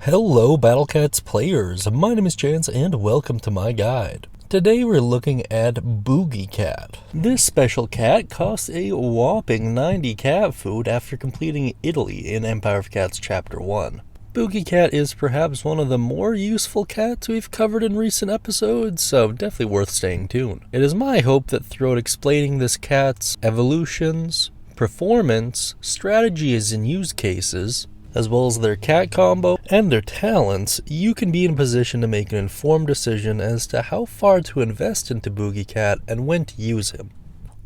Hello Battle Cats players, my name is Chance and welcome to my guide. Today we're looking at Boogie Cat. This special cat costs a whopping 90 cat food after completing Italy in Empire of Cats Chapter 1. Boogie Cat is perhaps one of the more useful cats we've covered in recent episodes, so definitely worth staying tuned. It is my hope that throughout explaining this cat's evolutions, performance, strategies and use cases, as well as their cat combo and their talents, you can be in a position to make an informed decision as to how far to invest into Boogie Cat and when to use him.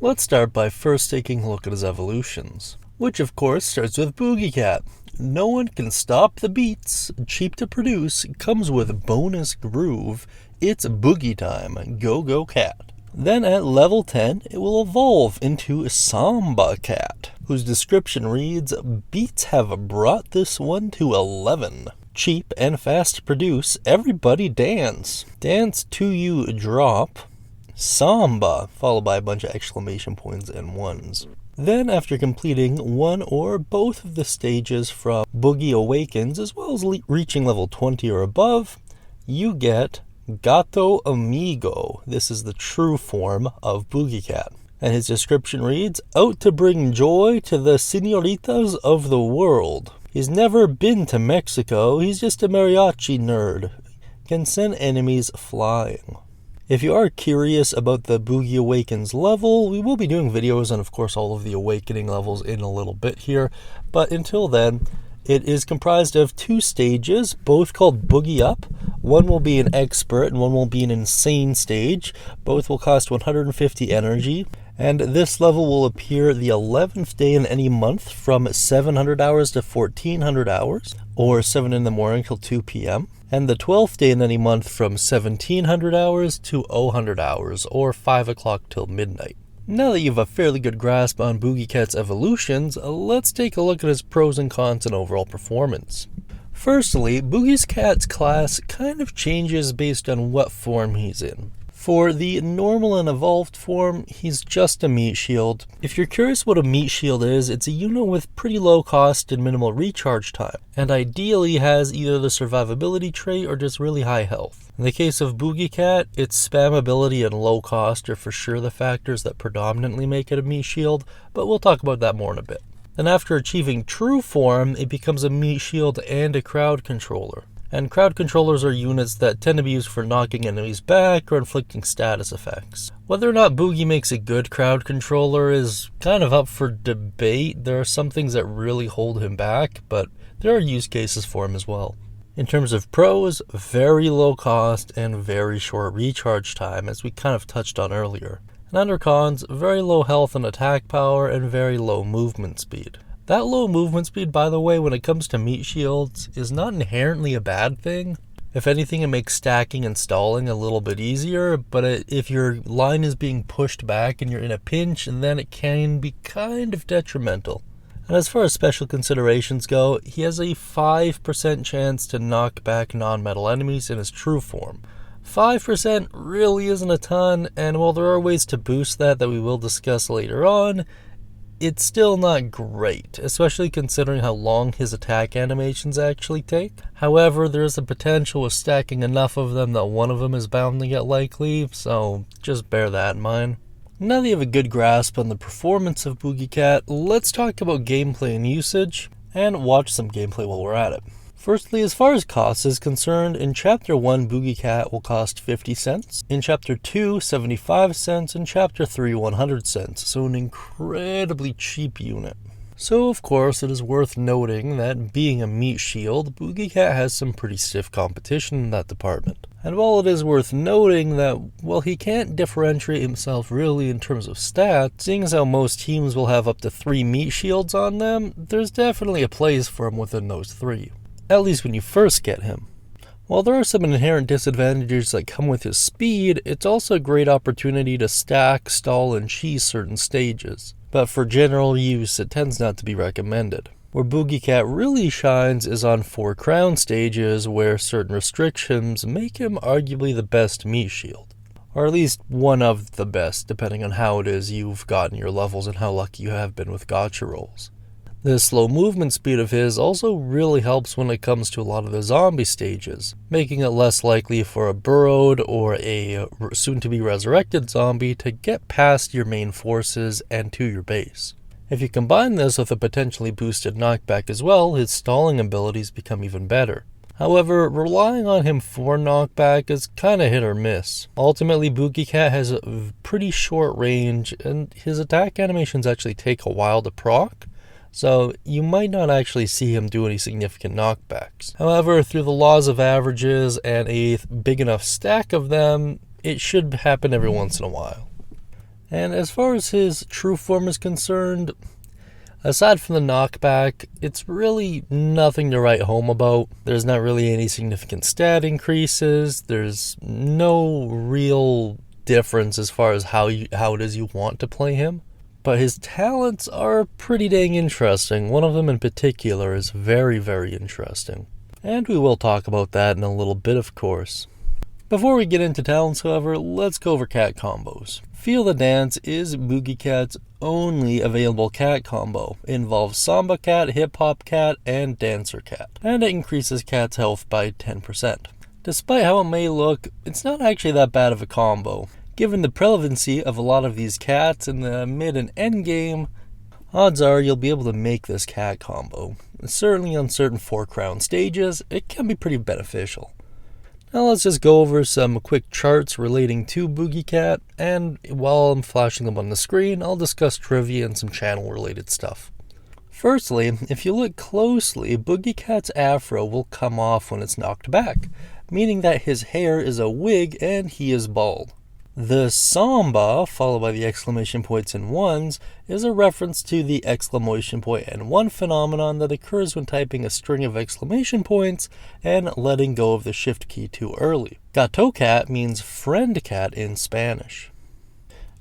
Let's start by first taking a look at his evolutions, which of course starts with Boogie Cat. No one can stop the beats, cheap to produce, comes with bonus groove, it's boogie time, go cat. Then at level 10, it will evolve into Samba Cat, whose description reads, beats have brought this one to 11. Cheap and fast to produce, everybody dance. Dance to you drop, Samba, followed by a bunch of exclamation points and ones. Then after completing one or both of the stages from Boogie Awakens, as well as reaching level 20 or above, you get Gato Amigo. This is the true form of Boogie Cat. And his description reads, out to bring joy to the senoritas of the world. He's never been to Mexico, he's just a mariachi nerd. Can send enemies flying. If you are curious about the Boogie Awakens level, we will be doing videos on, of course, all of the awakening levels in a little bit here. But until then, it is comprised of two stages, both called Boogie Up. One will be an expert and one will be an insane stage. Both will cost 150 energy. And this level will appear the 11th day in any month from 700 hours to 1400 hours, or 7 in the morning till 2 p.m. And the 12th day in any month from 1700 hours to 0 hours, or 5 o'clock till midnight. Now that you have a fairly good grasp on Boogie Cat's evolutions, let's take a look at his pros and cons and overall performance. Firstly, Boogie Cat's class kind of changes based on what form he's in. For the normal and evolved form, he's just a meat shield. If you're curious what a meat shield is, it's a unit with pretty low cost and minimal recharge time, and ideally has either the survivability trait or just really high health. In the case of Boogie Cat, its spamability and low cost are for sure the factors that predominantly make it a meat shield, but we'll talk about that more in a bit. Then after achieving true form, it becomes a meat shield and a crowd controller. And crowd controllers are units that tend to be used for knocking enemies back or inflicting status effects. Whether or not Boogie makes a good crowd controller is kind of up for debate. There are some things that really hold him back, but there are use cases for him as well. In terms of pros, very low cost and very short recharge time, as we kind of touched on earlier. And under cons, very low health and attack power and very low movement speed. That low movement speed, by the way, when it comes to meat shields, is not inherently a bad thing. If anything, it makes stacking and stalling a little bit easier, but if your line is being pushed back and you're in a pinch, then it can be kind of detrimental. And as far as special considerations go, he has a 5% chance to knock back non-metal enemies in his true form. 5% really isn't a ton, and while there are ways to boost that we will discuss later on, it's still not great, especially considering how long his attack animations actually take. However, there is a potential with stacking enough of them that one of them is bound to get likely, so just bear that in mind. Now that you have a good grasp on the performance of Boogie Cat, let's talk about gameplay and usage, and watch some gameplay while we're at it. Firstly, as far as cost is concerned, in Chapter 1, Boogie Cat will cost 50 cents, in Chapter 2, 75 cents, and Chapter 3, 100 cents, so an incredibly cheap unit. So, of course, it is worth noting that being a meat shield, Boogie Cat has some pretty stiff competition in that department. And while it is worth noting that, well, he can't differentiate himself really in terms of stats, seeing as how most teams will have up to 3 meat shields on them, there's definitely a place for him within those 3. At least when you first get him. While there are some inherent disadvantages that come with his speed, it's also a great opportunity to stack, stall, and cheese certain stages. But for general use, it tends not to be recommended. Where Boogie Cat really shines is on 4 crown stages, where certain restrictions make him arguably the best meat shield. Or at least one of the best, depending on how it is you've gotten your levels and how lucky you have been with gacha rolls. The slow movement speed of his also really helps when it comes to a lot of the zombie stages, making it less likely for a burrowed or a soon-to-be resurrected zombie to get past your main forces and to your base. If you combine this with a potentially boosted knockback as well, his stalling abilities become even better. However, relying on him for knockback is kinda hit or miss. Ultimately, Boogie Cat has a pretty short range, and his attack animations actually take a while to proc, so you might not actually see him do any significant knockbacks. However, through the laws of averages and a big enough stack of them, it should happen every once in a while. And as far as his true form is concerned, aside from the knockback, it's really nothing to write home about. There's not really any significant stat increases. There's no real difference as far as how it is you want to play him. But his talents are pretty dang interesting. One of them in particular is very, very interesting. And we will talk about that in a little bit, of course. Before we get into talents, however, let's go over cat combos. Feel the Dance is Boogie Cat's only available cat combo. It involves Samba Cat, Hip Hop Cat, and Dancer Cat, and it increases Cat's health by 10%. Despite how it may look, it's not actually that bad of a combo. Given the prevalency of a lot of these cats in the mid and end game, odds are you'll be able to make this cat combo. Certainly on certain 4-crown stages, it can be pretty beneficial. Now let's just go over some quick charts relating to Boogie Cat, and while I'm flashing them on the screen, I'll discuss trivia and some channel related stuff. Firstly, if you look closely, Boogie Cat's afro will come off when it's knocked back, meaning that his hair is a wig and he is bald. The Samba, followed by the exclamation points and ones, is a reference to the exclamation point and one phenomenon that occurs when typing a string of exclamation points and letting go of the shift key too early. Gato Cat means friend cat in Spanish.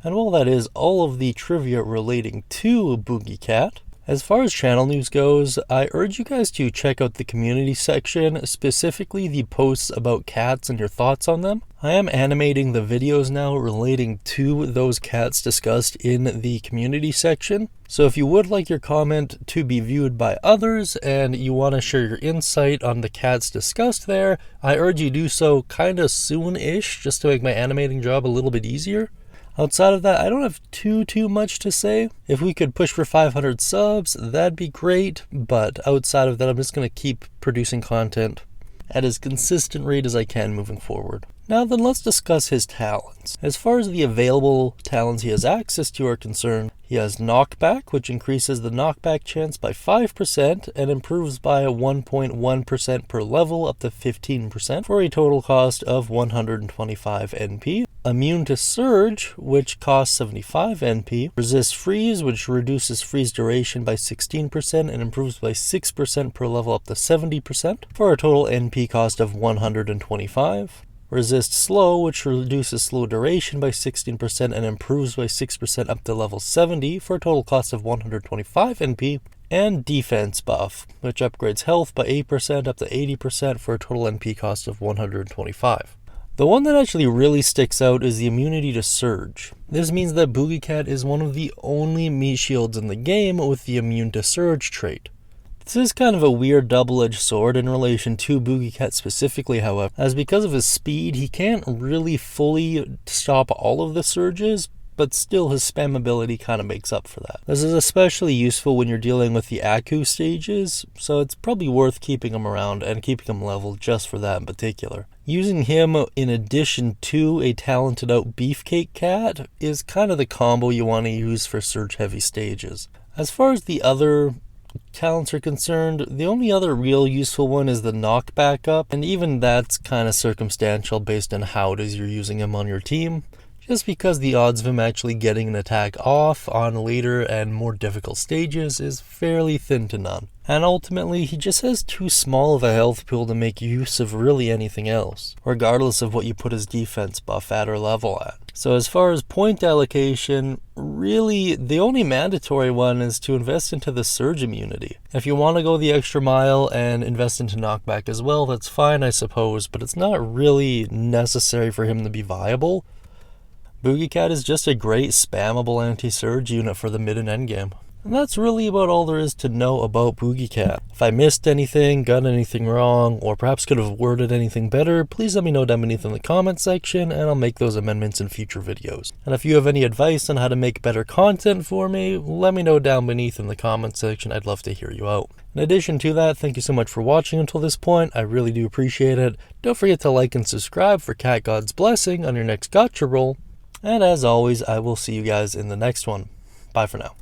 And while that is all of the trivia relating to Boogie Cat, as far as channel news goes, I urge you guys to check out the community section, specifically the posts about cats and your thoughts on them. I am animating the videos now relating to those cats discussed in the community section. So if you would like your comment to be viewed by others and you want to share your insight on the cats discussed there, I urge you do so kinda soon-ish, just to make my animating job a little bit easier. Outside of that, I don't have too much to say. If we could push for 500 subs, that'd be great, but outside of that, I'm just going to keep producing content at as consistent rate as I can moving forward. Now then, let's discuss his talents. As far as the available talents he has access to are concerned, he has Knockback, which increases the knockback chance by 5% and improves by 1.1% per level up to 15% for a total cost of 125 NP. Immune to Surge, which costs 75 NP. Resist Freeze, which reduces freeze duration by 16% and improves by 6% per level up to 70% for a total NP cost of 125. Resist Slow, which reduces slow duration by 16% and improves by 6% up to level 70 for a total cost of 125 NP. And Defense Buff, which upgrades health by 8% up to 80% for a total NP cost of 125. The one that actually really sticks out is the immunity to Surge. This means that Boogie Cat is one of the only meatshields in the game with the immune to Surge trait. This is kind of a weird double-edged sword in relation to Boogie Cat specifically, however, as because of his speed, he can't really fully stop all of the surges, but still his spam ability kind of makes up for that. This is especially useful when you're dealing with the Aku stages, so it's probably worth keeping him around and keeping him leveled just for that in particular. Using him in addition to a talented out Beefcake Cat is kind of the combo you want to use for surge heavy stages. As far as the other talents are concerned, the only other real useful one is the knockback up, and even that's kind of circumstantial based on how it is you're using him on your team, just because the odds of him actually getting an attack off on later and more difficult stages is fairly thin to none. And ultimately, he just has too small of a health pool to make use of really anything else, regardless of what you put his defense buff at or level at. So as far as point allocation, really the only mandatory one is to invest into the surge immunity. If you want to go the extra mile and invest into knockback as well, that's fine I suppose, but it's not really necessary for him to be viable. Boogie Cat is just a great spammable anti-surge unit for the mid and end game. And that's really about all there is to know about Boogie Cat. If I missed anything, got anything wrong, or perhaps could have worded anything better, please let me know down beneath in the comment section, and I'll make those amendments in future videos. And if you have any advice on how to make better content for me, let me know down beneath in the comment section. I'd love to hear you out. In addition to that, thank you so much for watching until this point. I really do appreciate it. Don't forget to like and subscribe for Cat God's blessing on your next gotcha roll. And as always, I will see you guys in the next one. Bye for now.